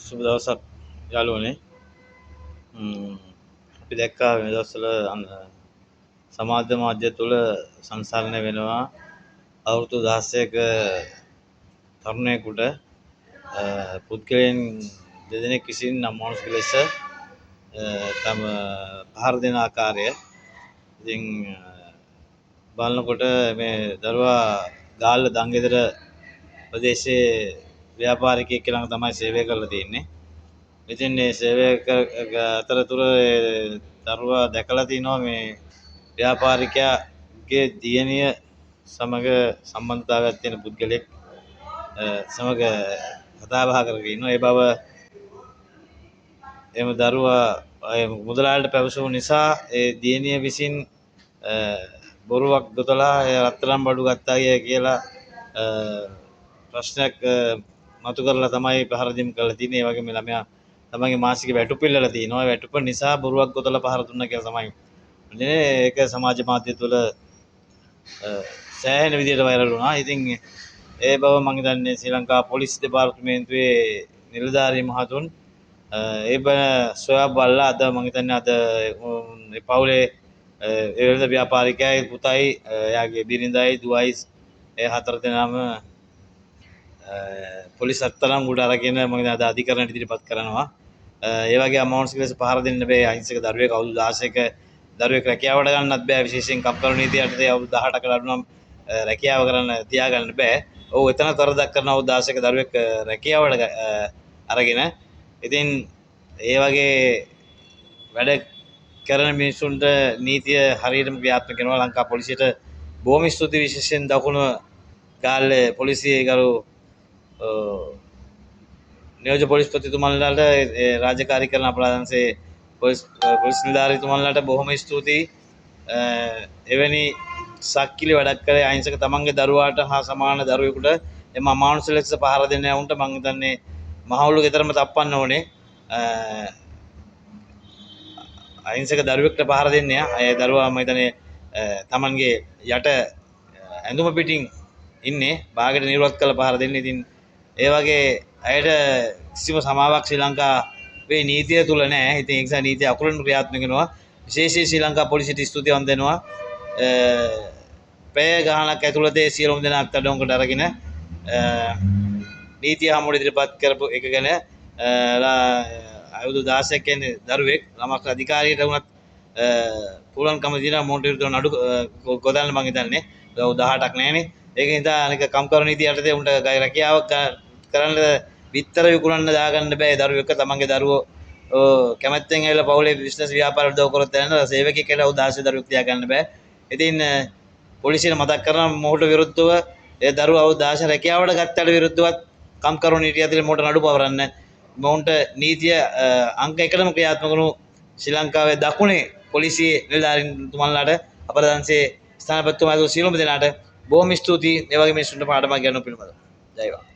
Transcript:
සුබ දවසක් යාළුවනේ. අපි දැක්කා මේ දවස්වල සමාජ මාධ්‍ය තුළ සංසරණය වෙනවා අවුරුදු 16ක තරුණයෙකුට පුද්ගලයන් දෙදෙනෙක් විසින් අමානුෂික ලෙස තම පහර දෙන ආකාරය. ඉතින් බලනකොට මේ දරුවා ගාල්ල දංගෙදර ප්‍රදේශයේ ව්‍යාපාරිකයෙක් ළඟ තමයි සේවය කරලා තියෙන්නේ. ඉතින් මේ සේවය අතරතුර දරුවා දැකලා තිනවා මේ ව්‍යාපාරිකයාගේ දියණිය සමග සම්බන්ධතාවයක් තියෙන පුද්ගලෙක් සමග කතා බහ කරගෙන ඉන්නවා. ඒ බව එම දරුවා මුදලාලිට පැවසූ නිසා ඒ දියණිය විසින් බොරුවක් ගොතලා රත්තරන් බඩු ගත්තා කියලා ප්‍රශ්නයක් මතු කරලා තමයි පහර දීම කරලා තියෙන්නේ. ඒ වගේම ළමයා තමන්ගේ මාසික වැටුප ඉල්ලලා තිනවා. වැටුප නිසා බොරුවක් ගොතලා පහර දුන්නා කියලා තමයි. ඒක සමාජ මාධ්‍ය තුළ සෑහෙන විදිහට වෛරල් වුණා. ඉතින් ඒ බව මම හිතන්නේ ශ්‍රී ලංකා පොලිස් දෙපාර්තමේන්තුවේ නිලධාරී මහතුන් ඒ බව සොයා බලලා අද මම හිතන්නේ අද ඒ පවුලේ ඒ ව්‍යාපාරිකයාගේ පුතයි එයාගේ බිරිඳයි දුවයි ඒ හතර දෙනාම පොලිස් අත්අඩංගුවට අරගෙන මම අද අධිකරණයට ඉදිරිපත් කරනවා. ඒ වගේ අමානුෂික ලෙස පහර දෙන්න බෑ. අහිංසක දරුවෙක් අවුරුදු 16ක දරුවෙක් රැකියාවට ගන්නත් බෑ. විශේෂයෙන් කම්කරු නීතිය යටතේ අවුරුදු 18ක ළඩු නම් රැකියාව කරන්න තියාගන්න බෑ. ඔව් එතන තරදක් කරන අවුරුදු 16ක දරුවෙක් රැකියාවට අරගෙන ඉතින් ඒ වගේ වැඩ කරන මිනිසුන්ට නීතිය හරියටම ක්‍රියාත්මක කරනවා. ලංකා පොලිසියට බොහොම ස්තුතියි. විශේෂයෙන් දකුණු ගාල්ලේ පොලිසියේ ගරු නියෝජ්‍ය පොලිස්පතිතුමන්ලාට රාජකාරී කරන අපරාධංශයේ පොලිස් නිලධාරීතුමන්ලාට බොහොම ස්තුතියි. එවැනි සක්කිලි වැඩක් කරේ අහිංසක තමන්ගේ දරුවාට හා සමාන දරුවෙකුට එම අමානුෂික ලෙස පහර දෙන යවුන්ට මම හිතන්නේ මහවුල ගෙදරම තප්පන්න ඕනේ. අහිංසක දරුවෙක්ට පහර දෙන්නේ ඒ දරුවා මම හිතන්නේ තමන්ගේ යට ඇඳුම පිටින් ඉන්නේ බාගෙට නිර්වත් කළ පහර දෙන්නේ. ඉතින් ඒ වගේ අයට කිසිම සමාවක් ශ්‍රී ලංකාවේ නීතිය තුල නැහැ. ඉතින් ඒ නිසා නීතිය අකුරෙන් ක්‍රියාත්මක වෙනවා. විශේෂයෙන් ශ්‍රී ලංකා පොලිසියට ස්තුතිවන්ත වෙනවා. පැය ගාණක් ඇතුළතේ සියලුම දෙනා අත්අඩංගුවට අරගෙන නීතිය හමුවට ඉදිරිපත් කරපු එක ගැන අවුරුදු 16ක් කියන්නේ දරුවෙක් ළමක් අධිකාරියට වුණත් පුළුවන්කම දිනා මොන්ට විරුද්ධව නඩු ගොඩනගන්න මම හිතන්නේ. අවුරුදු 18ක් නැහැනේ. ඒක නිසා අනික කම්කරු නීතිය යටතේ උන්ට රැකියාවක් කරන්න විතර විකුණන්න දාගන්න බෑ. දරුවෙක් තමන්ගේ දරුවෝ කැමැත්තෙන් ඇවිල්ලා පවුලේ බිස්නස් ව්‍යාපාර උදව් කරොත් යන සේවකයෙක් කියලා අවුරුදු 16 දරුවෙක් තියාගන්න බෑ. ඉතින් පොලිසියට මතක් කරන මොහොත විරුද්ධව ඒ දරුවා අවුරුදු 16 රැකියාවට ගත්තට විරුද්ධවත් කම්කරු නීතිය ඇතුලේ මොහොත නඩු පවරන්න මොවුන්ට නීතිය අංක 1ටම ක්‍රියාත්මක වුණු ශ්‍රී ලංකාවේ දකුණේ පොලිසියේ නිලධාරීතුමන්ලාට අපරාධංශයේ ස්ථානපතිතුමාලා සියලුම දෙනාට බොහොම ස්තුතියි. ඒ වගේ මිනිස්සුන්ට පාඩමක් ගන්න පිළිබඳව. ජය වේවා.